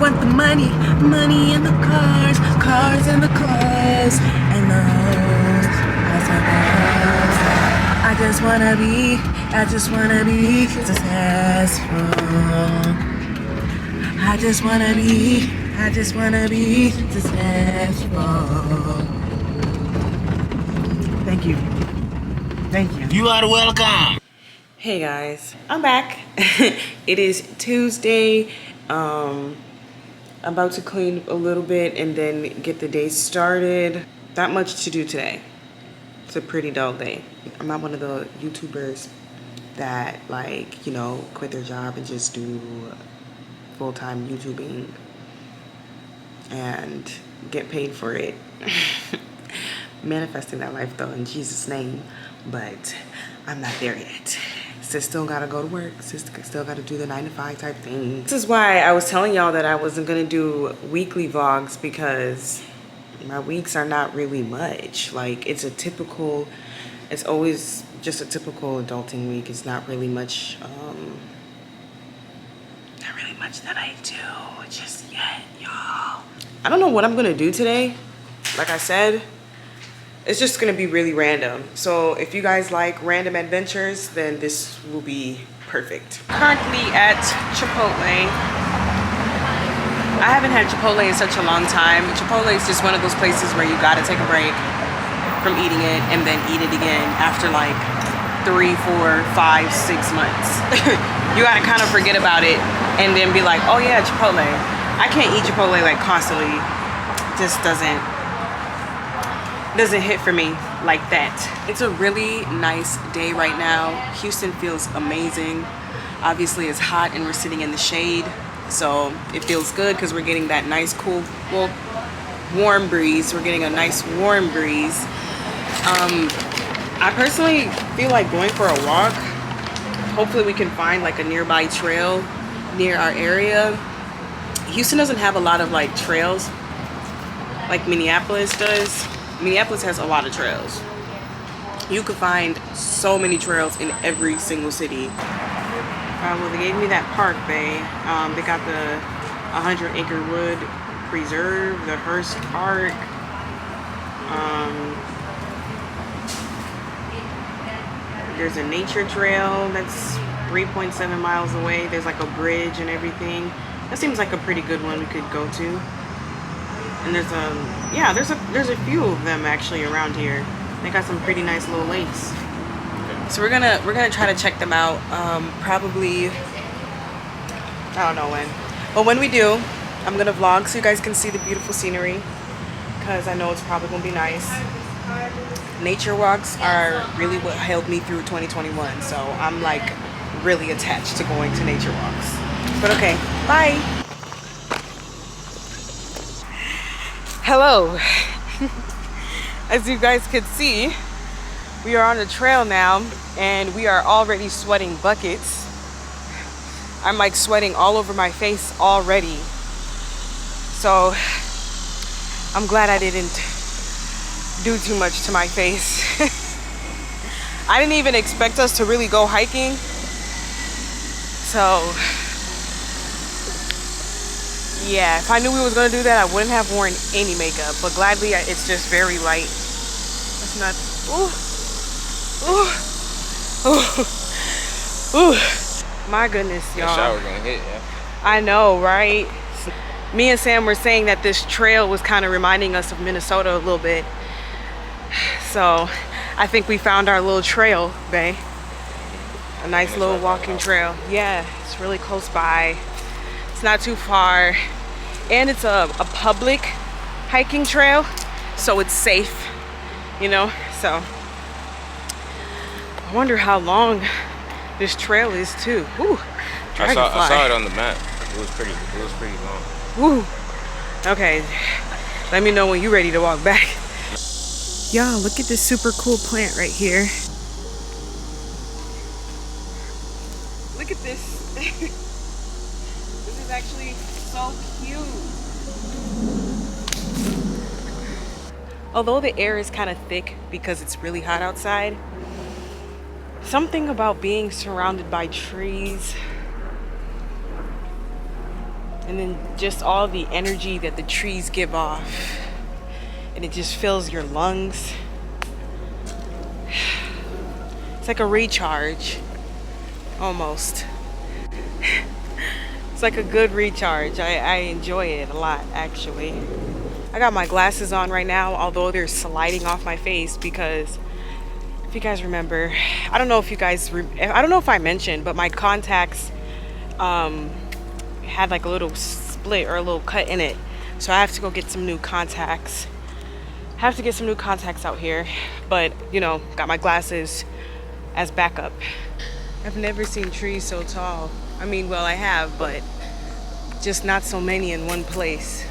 want the money, money in the cars, cars in the cars, and the hoes. I just wanna be successful. I just wanna be successful. Thank you. You are welcome. Hey guys, I'm back. It is Tuesday. I'm about to clean a little bit and then get the day started. Not much to do today. It's a pretty dull day. I'm not one of the YouTubers that like, you know, quit their job and just do full-time YouTubing and get paid for it. Manifesting that life though in Jesus' name, but I'm not there yet. Sis still gotta go to work. Sis still gotta do the 9-to-5 type thing. This is why I was telling y'all that I wasn't gonna do weekly vlogs, because my weeks are not really much. Like it's always just a typical adulting week. It's not really much, that I do just yet, y'all. I don't know what I'm gonna do today. Like I said, it's just gonna be really random. So if you guys like random adventures, then this will be perfect. Currently at Chipotle. I haven't had Chipotle in such a long time. Chipotle is just one of those places where you gotta take a break from eating it and then eat it again after like 3, 4, 5, 6 months. You gotta kind of forget about it and then be like, oh yeah, Chipotle. I can't eat Chipotle like constantly. Just doesn't hit for me like that. It's a really nice day right now. Houston feels amazing. Obviously it's hot and we're sitting in the shade, so it feels good because we're getting that nice cool, well, warm breeze. We're getting a nice warm breeze. I personally feel like going for a walk. Hopefully we can find like a nearby trail near our area. Houston doesn't have a lot of like trails like Minneapolis does. Minneapolis has a lot of trails. You could find so many trails in every single city. Well, they gave me that park, bae. They got the 100-acre wood preserve, the Hearst Park. There's a nature trail that's 3.7 miles away. There's like a bridge and everything. That seems like a pretty good one we could go to. And there's a few of them actually around here. They got some pretty nice little lakes. So we're gonna try to check them out. Probably, I don't know when, but when we do, I'm gonna vlog so you guys can see the beautiful scenery, because I know it's probably gonna be nice. Nature walks are really what helped me through 2021, so I'm like really attached to going to nature walks. But okay, bye. Hello. As you guys could see, we are on the trail now and we are already sweating buckets. I'm like sweating all over my face already. So I'm glad I didn't do too much to my face. I didn't even expect us to really go hiking. So yeah, if I knew we was gonna do that, I wouldn't have worn any makeup, but gladly it's just very light. It's not, ooh. My goodness, y'all. The shower gonna hit, yeah. I know, right? Me and Sam were saying that this trail was kind of reminding us of Minnesota a little bit. So I think we found our little trail, bae. A nice little walking trail. Yeah, it's really close by. It's not too far, and it's a public hiking trail, so it's safe, you know. So I wonder how long this trail is too. Ooh, I saw it on the map. It was pretty long. Woo. Okay, let me know when you're ready to walk back. Y'all, look at this super cool plant right here. Look at this. This is actually so cute. Although the air is kind of thick because it's really hot outside, something about being surrounded by trees And then just all the energy that the trees give off. And it just fills your lungs. It's like a recharge, almost. It's like a good recharge. I enjoy it a lot, actually. I got my glasses on right now, although they're sliding off my face because if you guys remember, I don't know if I mentioned, but my contacts had like a little split or a little cut in it. So I have to go get some new contacts. Have to get some new contacts out here, but you know, got my glasses as backup. I've never seen trees so tall. I mean, well, I have, but just not so many in one place.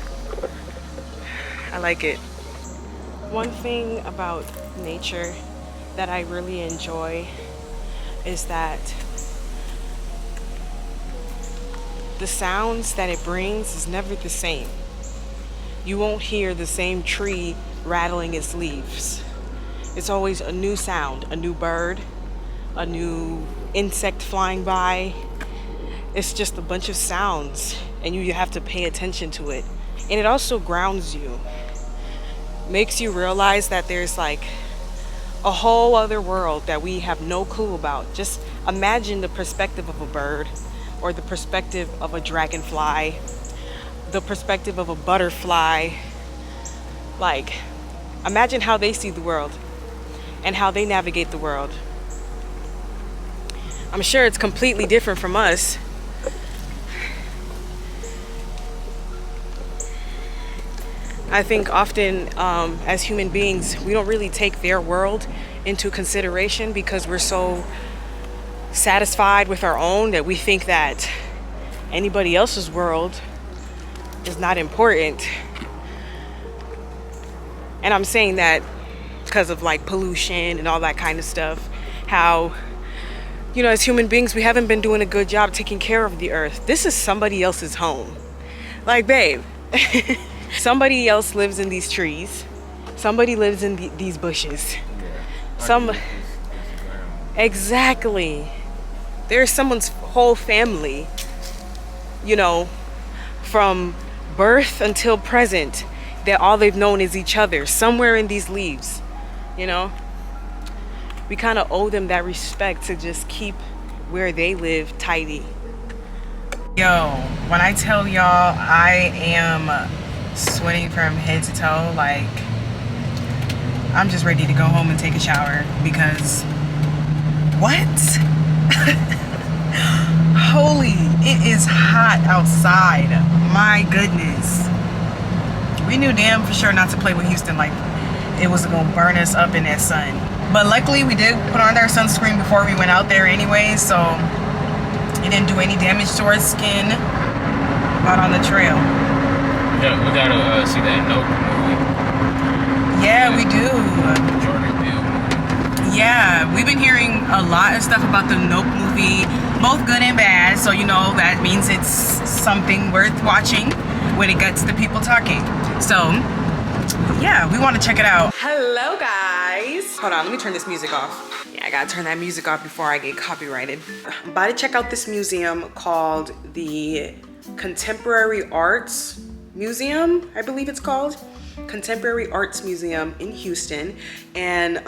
I like it. One thing about nature that I really enjoy is that the sounds that it brings is never the same. You won't hear the same tree rattling its leaves. It's always a new sound, a new bird, a new insect flying by. It's just a bunch of sounds, and you have to pay attention to it. And it also grounds you. Makes you realize that there's like a whole other world that we have no clue about. Just imagine the perspective of a bird, or the perspective of a dragonfly, the perspective of a butterfly. Like, imagine how they see the world and how they navigate the world. I'm sure it's completely different from us. I think often as human beings, we don't really take their world into consideration because we're so satisfied with our own that we think that anybody else's world is not important. And I'm saying that because of like pollution and all that kind of stuff. How, you know, as human beings, we haven't been doing a good job taking care of the earth. This is somebody else's home. Like, babe, somebody else lives in these trees. Somebody lives in these bushes. Yeah. Exactly. There's someone's whole family, you know, from birth until present, that all they've known is each other somewhere in these leaves, you know. We kind of owe them that respect to just keep where they live tidy. Yo, when I tell y'all I am sweating from head to toe, like I'm just ready to go home and take a shower because what? Holy, it is hot outside. My goodness. We knew damn for sure not to play with Houston, like it was gonna burn us up in that sun. But luckily we did put on our sunscreen before we went out there anyway, so it didn't do any damage to our skin out on the trail. We gotta see that Nope movie. Yeah, we do. Yeah, we've been hearing a lot of stuff about the Nope movie, both good and bad, so you know that means it's something worth watching when it gets the people talking. So yeah, we want to check it out. Hello guys. Hold on, let me turn this music off. Yeah, I gotta turn that music off before I get copyrighted. I'm about to check out this museum called the Contemporary Arts Museum, I believe it's called. Contemporary Arts Museum in Houston. And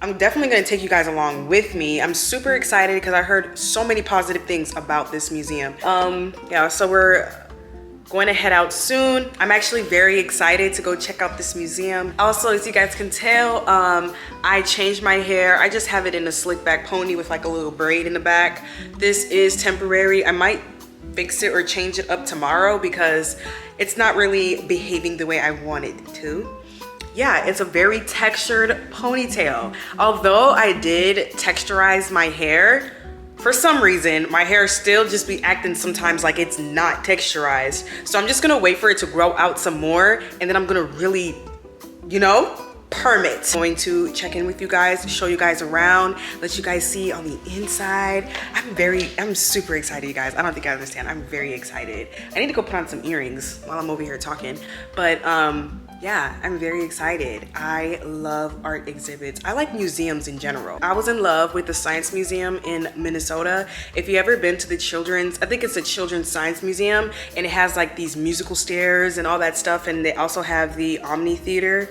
I'm definitely gonna take you guys along with me. I'm super excited because I heard so many positive things about this museum. Yeah, so we're going to head out soon. I'm actually very excited to go check out this museum. Also, as you guys can tell, I changed my hair. I just have it in a slick back pony with like a little braid in the back. This is temporary. I might fix it or change it up tomorrow because it's not really behaving the way I want it to. Yeah, it's a very textured ponytail. Although I did texturize my hair, for some reason, my hair still just be acting sometimes like it's not texturized. So I'm just gonna wait for it to grow out some more, and then I'm gonna really, you know, perm it. I'm going to check in with you guys, show you guys around, let you guys see on the inside. I'm super excited, you guys. I don't think I understand. I'm very excited. I need to go put on some earrings while I'm over here talking. But yeah, I'm very excited. I love art exhibits. I like museums in general. I was in love with the Science Museum in Minnesota. If you ever been to the children's, I think it's a Children's Science Museum, and it has like these musical stairs and all that stuff, and they also have the Omni Theater.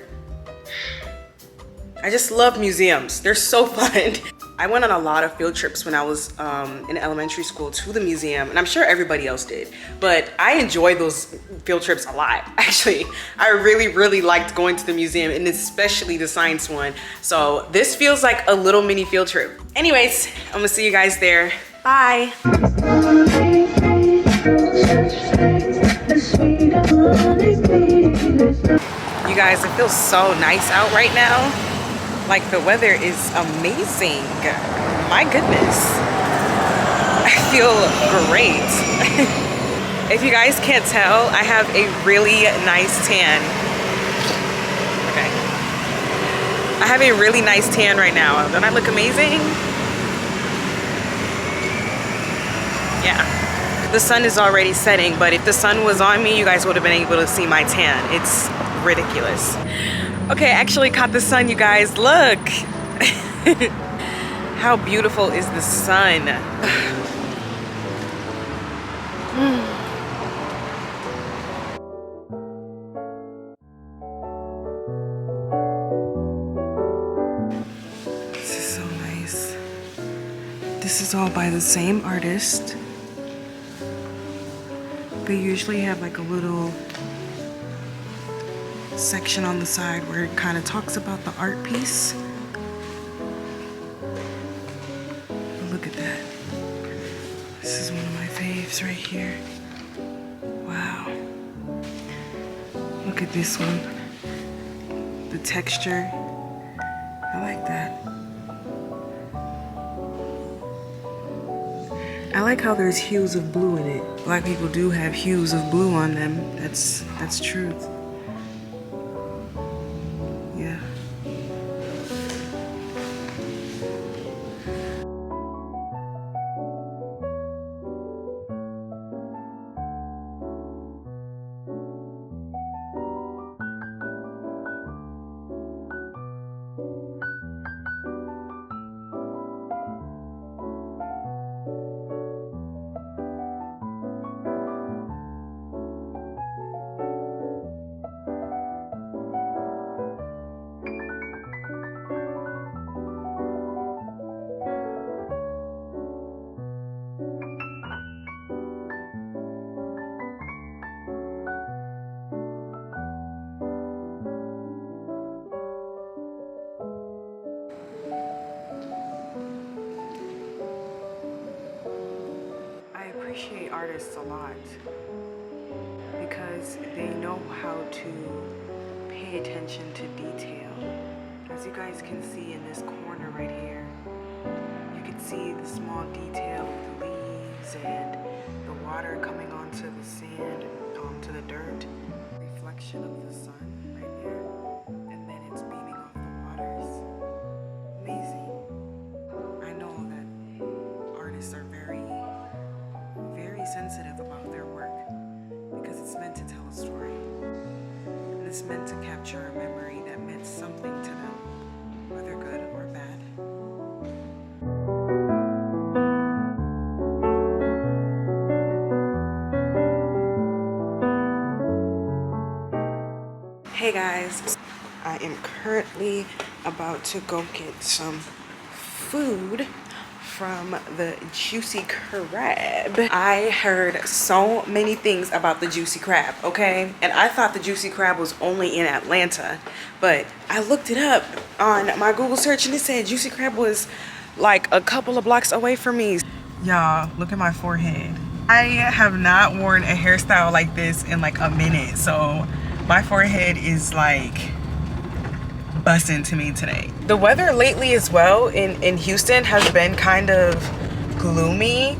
I just love museums. They're so fun. I went on a lot of field trips when I was in elementary school to the museum, and I'm sure everybody else did, but I enjoyed those field trips a lot. Actually, I really liked going to the museum, and especially the science one. So this feels like a little mini field trip. Anyways, I'm gonna see you guys there. Bye. You guys, it feels so nice out right now. Like, the weather is amazing. My goodness. I feel great. If you guys can't tell, I have a really nice tan. Okay. I have a really nice tan right now. Don't I look amazing? Yeah. The sun is already setting, but if the sun was on me, you guys would have been able to see my tan. It's ridiculous. Okay, I actually caught the sun, you guys. Look. How beautiful is the sun? This is so nice. This is all by the same artist. They usually have like a little section on the side where it kind of talks about the art piece. But look at that. This is one of my faves right here. Wow. Look at this one. The texture. I like that. I like how there's hues of blue in it. Black people do have hues of blue on them. That's truth. Yeah. I appreciate artists a lot because they know how to pay attention to detail. As you guys can see in this corner right here, you can see the small detail of the leaves and the water coming onto the sand, onto the dirt. Reflection of the sun right there, and then it's beaming off the waters. Amazing. I know that artists are very sensitive about their work because it's meant to tell a story, and it's meant to capture a memory that meant something to them, whether good or bad. Hey guys, I am currently about to go get some food from the Juicy Crab. I heard so many things about the Juicy Crab, okay? And I thought the Juicy Crab was only in Atlanta, but I looked it up on my Google search and it said Juicy Crab was like a couple of blocks away from me. Y'all, look at my forehead. I have not worn a hairstyle like this in like a minute, so my forehead is like busting to me today. The weather lately as well in Houston has been kind of gloomy.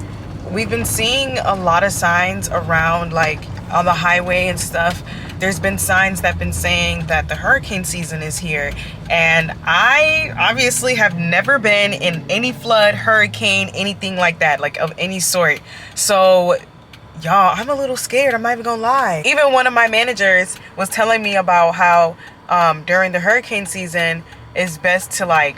We've been seeing a lot of signs around, like on the highway and stuff. There's been signs that have been saying that the hurricane season is here, and I obviously have never been in any flood, hurricane, anything like that, like of any sort. So y'all, I'm a little scared. I'm not even gonna lie. Even one of my managers was telling me about how during the hurricane season, it's best to like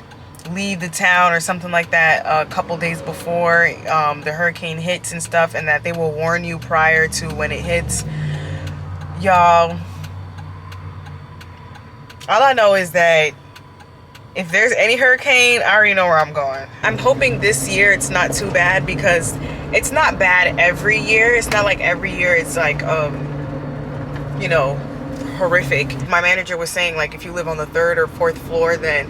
leave the town or something like that a couple days before the hurricane hits and stuff, and that they will warn you prior to when it hits. Y'all, all I know is that if there's any hurricane, I already know where I'm going. I'm hoping this year it's not too bad, because it's not bad every year. It's not like every year it's like, you know, horrific. My manager was saying, like, if you live on the 3rd or 4th floor, then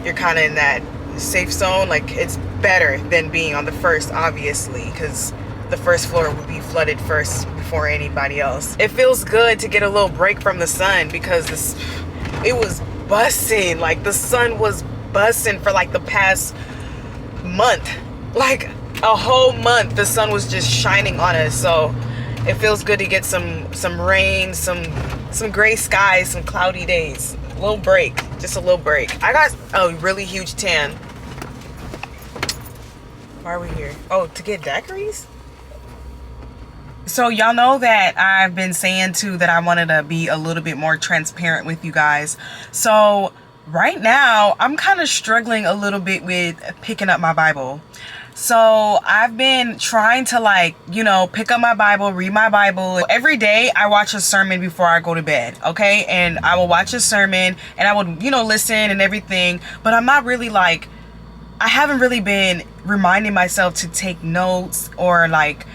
you're kind of in that safe zone. Like, it's better than being on the 1st, obviously, because the 1st floor would be flooded first before anybody else. It feels good to get a little break from the sun, because it was busting. Like, the sun was busting for like the past month. Like a whole month the sun was just shining on us. So it feels good to get some rain, some gray skies, some cloudy days. A little break, just a little break. I got a really huge tan. Why are we here? Oh, to get daiquiris? So y'all know that I've been saying too that I wanted to be a little bit more transparent with you guys. So right now I'm kind of struggling a little bit with picking up my Bible. So I've been trying to, like, you know, pick up my Bible, read my Bible. Every day I watch a sermon before I go to bed, okay? And I will watch a sermon and I would, you know, listen and everything. But I'm not really like, I haven't really been reminding myself to take notes, or like,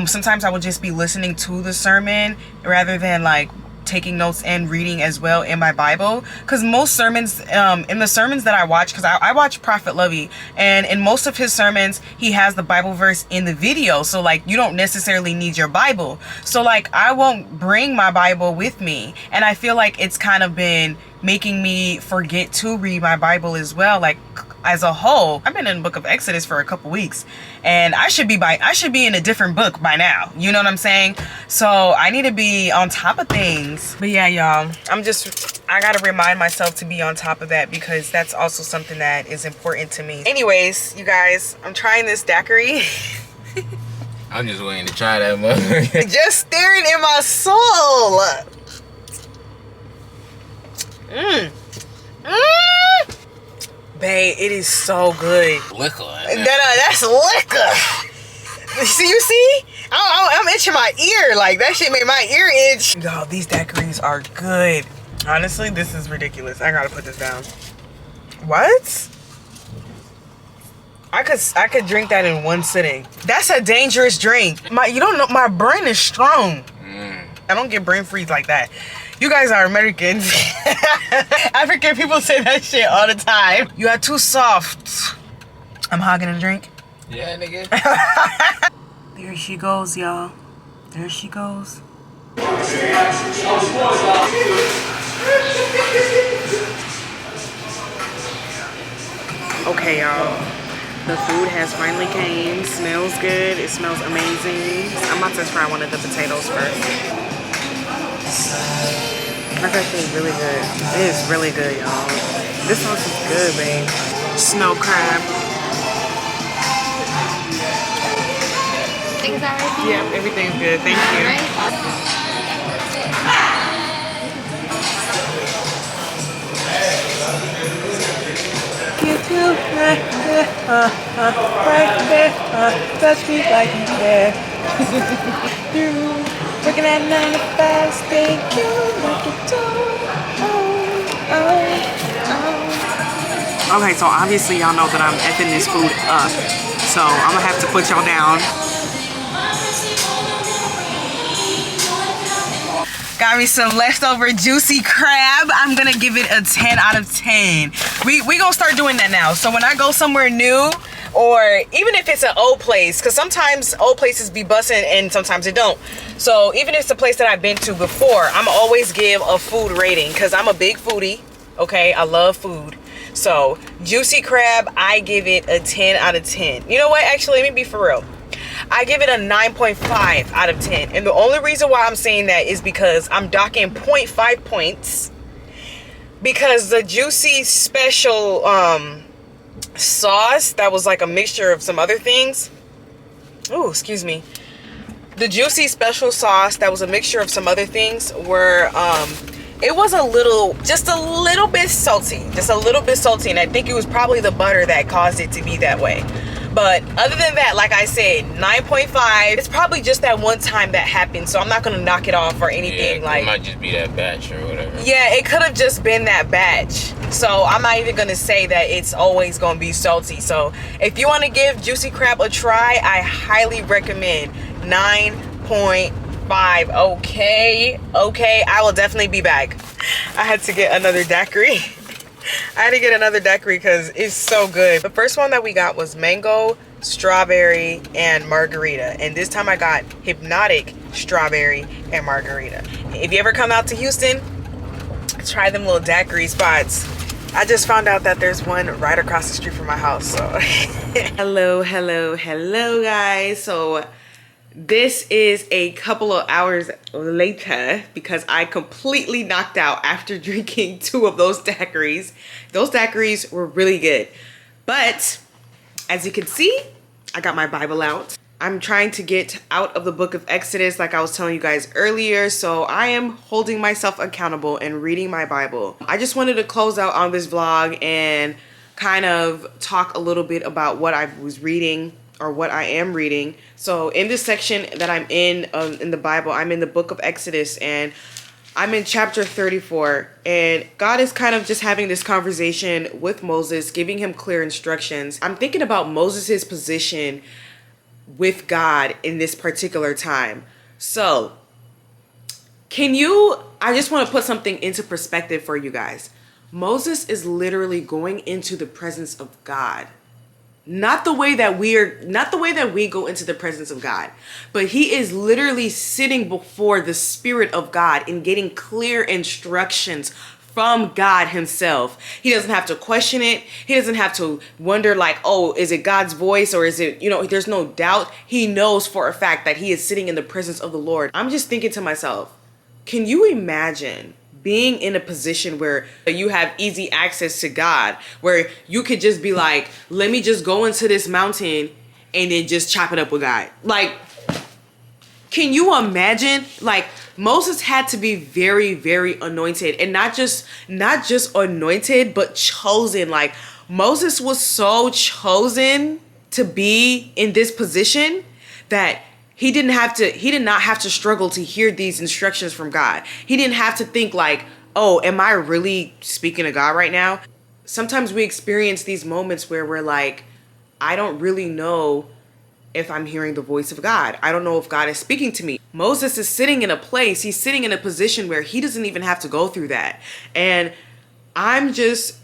sometimes I would just be listening to the sermon rather than like taking notes and reading as well in my Bible. Because most sermons, in the sermons that I watch, because I watch Prophet Lovey, and in most of his sermons he has the Bible verse in the video, so like you don't necessarily need your Bible. So like I won't bring my Bible with me, and I feel like it's kind of been making me forget to read my Bible as well. Like, as a whole, I've been in the book of Exodus for a couple weeks, and I should be in a different book by now. You know what I'm saying? So I need to be on top of things. But yeah, y'all, I gotta remind myself to be on top of that, because that's also something that is important to me. Anyways, you guys, I'm trying this daiquiri. I'm just waiting to try that motherfucker. Just staring in my soul. Babe, it is so good. Liquor. That's liquor. You see? I'm itching my ear. Like, that shit made my ear itch. Y'all, these daiquiris are good. Honestly, this is ridiculous. I gotta put this down. What? I could drink that in one sitting. That's a dangerous drink. You don't know, my brain is strong. I don't get brain freeze like that. You guys are Americans. African people say that shit all the time. You are too soft. I'm hogging a drink. Yeah, nigga. There she goes, y'all. There she goes. Okay, y'all. The food has finally came. Smells good. It smells amazing. I'm about to try one of the potatoes first. That's actually really good. It is really good, y'all. This sauce is good, babe. Snow crab. Things are right. Yeah, everything's good. Thank you. Right there, touch me like you care. Working at 9 to 5, stay cool like a Okay, so obviously y'all know that I'm effing this food up. So I'm gonna have to put y'all down. Got me some leftover juicy crab. I'm gonna give it a 10 out of 10. We gonna start doing that now. So when I go somewhere new, or even if it's an old place, because sometimes old places be busting and sometimes it don't. So even if it's a place that I've been to before, I'm always give a food rating, because I'm a big foodie. Okay, I love food. So juicy crab, I give it a 10 out of 10. You know what? Actually, let me be for real. I give it a 9.5 out of 10. And the only reason why I'm saying that is because I'm docking 0.5 points. Because the juicy special sauce that was like a mixture of some other things. Oh, excuse me. The juicy special sauce that was a mixture of some other things were it was a little, just a little bit salty, and I think it was probably the butter that caused it to be that way. But other than that, like I said, 9.5. It's probably just that one time that happened, so I'm not gonna knock it off or anything. Yeah, it might just be that batch or whatever. Yeah, it could have just been that batch. So I'm not even gonna say that it's always gonna be salty. So if you want to give juicy crab a try, I highly recommend 9.5. Okay, I will definitely be back. I had to get another daiquiri. I had to get another daiquiri because it's so good. The first one that we got was mango, strawberry, and margarita. And this time I got hypnotic strawberry and margarita. If you ever come out to Houston, try them little daiquiri spots. I just found out that there's one right across the street from my house. So hello guys. So this is a couple of hours later because I completely knocked out after drinking 2 of those daiquiris. Those daiquiris were really good. But as you can see, I got my Bible out. I'm trying to get out of the book of Exodus like I was telling you guys earlier. So I am holding myself accountable and reading my Bible. I just wanted to close out on this vlog and kind of talk a little bit about what I was reading or what I am reading. So in this section that I'm in the Bible, I'm in the book of Exodus and I'm in chapter 34, and God is kind of just having this conversation with Moses, giving him clear instructions. I'm thinking about Moses's position with God in this particular time. So I just want to put something into perspective for you guys. Moses is literally going into the presence of God. Not the way that we go into the presence of God, but he is literally sitting before the Spirit of God and getting clear instructions from God himself. He doesn't have to question it. He doesn't have to wonder like, oh, is it God's voice or is it, there's no doubt. He knows for a fact that he is sitting in the presence of the Lord. I'm just thinking to myself, can you imagine being in a position where you have easy access to God, where you could just be like, let me just go into this mountain and then just chop it up with God? Like, can you imagine? Like, Moses had to be very, very anointed, and not just anointed, but chosen. Like, Moses was so chosen to be in this position that he did not have to struggle to hear these instructions from God. He didn't have to think like, oh, am I really speaking to God right now? Sometimes we experience these moments where we're like, I don't really know if I'm hearing the voice of God. I don't know if God is speaking to me. Moses is sitting in a place, he's sitting in a position where he doesn't even have to go through that. And I'm just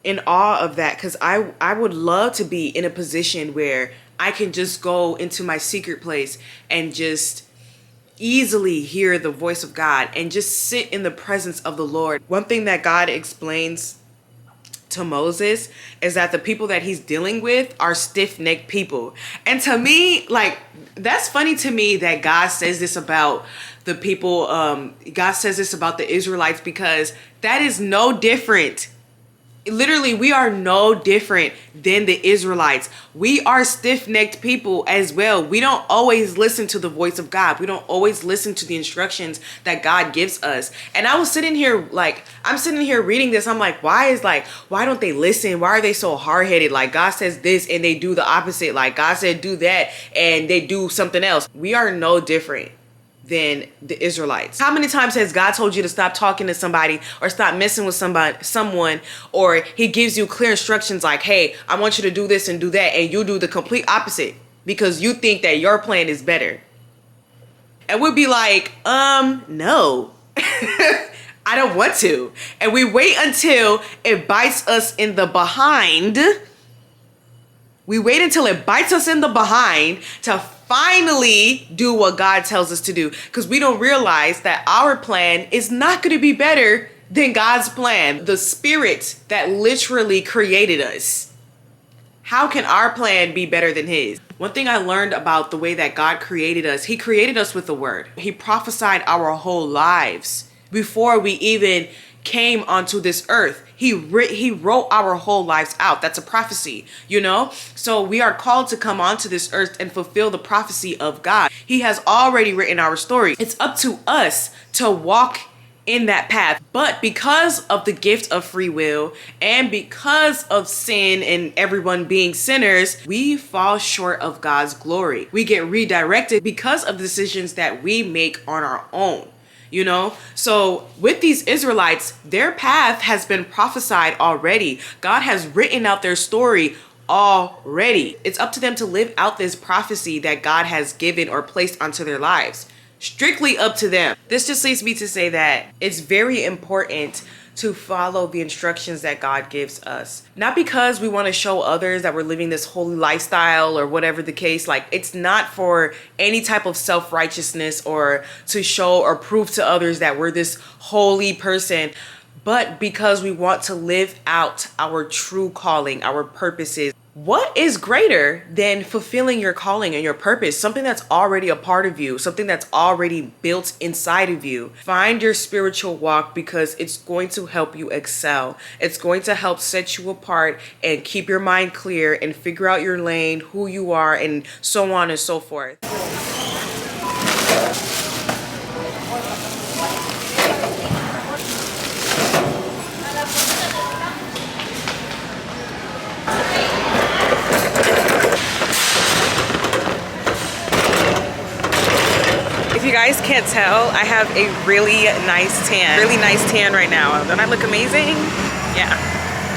in awe of that because I would love to be in a position where I can just go into my secret place and just easily hear the voice of God and just sit in the presence of the Lord. One thing that God explains to Moses is that the people that he's dealing with are stiff-necked people. And to me, like, that's funny to me that God says this about the people, God says this about the Israelites, because that is no different. Literally, we are no different than the Israelites. We are stiff-necked people as well. We don't always listen to the voice of God. We don't always listen to the instructions that God gives us. And I was sitting here, like, I'm sitting here reading this. I'm like, why don't they listen? Why are they so hard-headed? Like, God says this and they do the opposite. Like, God said do that and they do something else. We are no different than the Israelites. How many times has God told you to stop talking to somebody or stop messing with someone, or he gives you clear instructions like, hey, I want you to do this and do that, and you do the complete opposite because you think that your plan is better? And we'd be like, no, I don't want to. And we wait until it bites us in the behind. We wait until it bites us in the behind to finally do what God tells us to do, because we don't realize that our plan is not going to be better than God's plan. The Spirit that literally created us. How can our plan be better than his? One thing I learned about the way that God created us, he created us with the word. He prophesied our whole lives before we even came onto this earth. He wrote our whole lives out. That's a prophecy, you know? So we are called to come onto this earth and fulfill the prophecy of God. He has already written our story. It's up to us to walk in that path. But because of the gift of free will and because of sin and everyone being sinners, we fall short of God's glory. We get redirected because of decisions that we make on our own. You know, so with these Israelites, their path has been prophesied already. God has written out their story already. It's up to them to live out this prophecy that God has given or placed onto their lives. Strictly up to them. This just leads me to say that it's very important to follow the instructions that God gives us. Not because we want to show others that we're living this holy lifestyle or whatever the case. Like, it's not for any type of self-righteousness or to show or prove to others that we're this holy person, but because we want to live out our true calling, our purposes. What is greater than fulfilling your calling and your purpose? Something that's already a part of you, something that's already built inside of you. Find your spiritual walk because it's going to help you excel. It's going to help set you apart and keep your mind clear and figure out your lane, who you are, and so on and so forth. If you guys can't tell, I have a really nice tan right now. Don't I look amazing? Yeah.